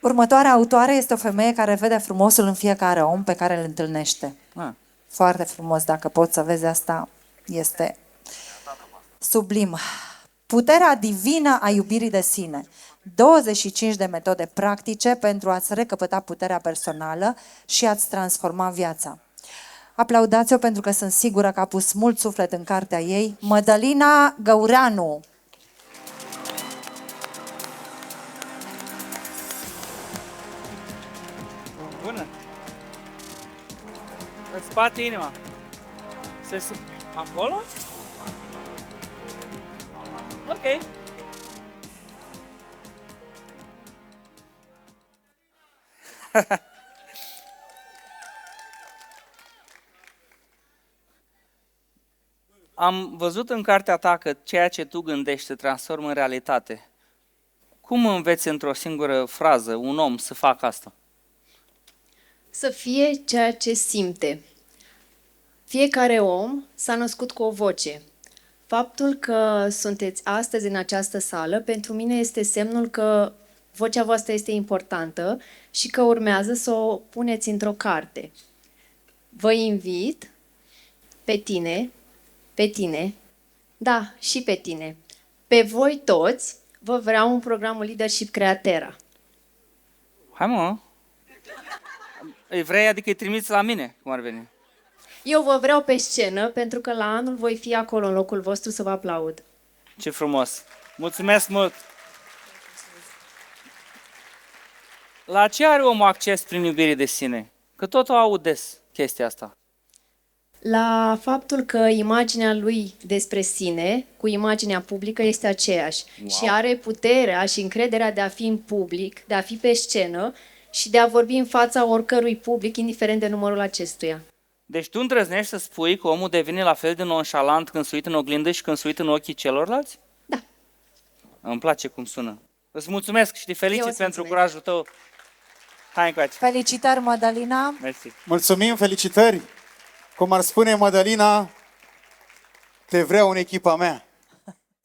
Următoarea autoare este o femeie care vede frumosul în fiecare om pe care îl întâlnește. Foarte frumos, dacă poți să vezi asta, este sublim. Puterea divină a iubirii de sine. 25 de metode practice pentru a-ți recăpăta puterea personală și a-ți transforma viața. Aplaudați-o pentru că sunt sigură că a pus mult suflet în cartea ei, Mădălina Găureanu. Bună! Îți bate inima. Acolo? Ok. Am văzut în cartea ta că ceea ce tu gândești se transformă în realitate. Cum înveți într-o singură frază un om să facă asta? Să fie ceea ce simte. Fiecare om s-a născut cu o voce. Faptul că sunteți astăzi în această sală, pentru mine este semnul că vocea voastră este importantă și că urmează să o puneți într-o carte. Vă invit pe tine, da, și pe tine, pe voi toți, vă vreau un programul Leadership Createra. Hai mă! Îi vrei, adică îi trimiți la mine, cum ar veni? Eu vă vreau pe scenă pentru că la anul voi fi acolo în locul vostru să vă aplaud. Ce frumos! Mulțumesc mult! La ce are omul acces prin iubire de sine? Că tot o aud des chestia asta. La faptul că imaginea lui despre sine cu imaginea publică este aceeași. Wow. Și are puterea și încrederea de a fi în public, de a fi pe scenă și de a vorbi în fața oricărui public, indiferent de numărul acestuia. Deci tu îndrăznești să spui că omul devine la fel de nonșalant când se uită în oglindă și când se uită în ochii celorlalți? Da. Îmi place cum sună. Îți mulțumesc și te felicit pentru mulțumesc. curajul tău. Hai încoace. Felicitări, Mădălina! Mersi. Mulțumim, felicitări! Cum ar spune Mădălina, te vreau în echipa mea.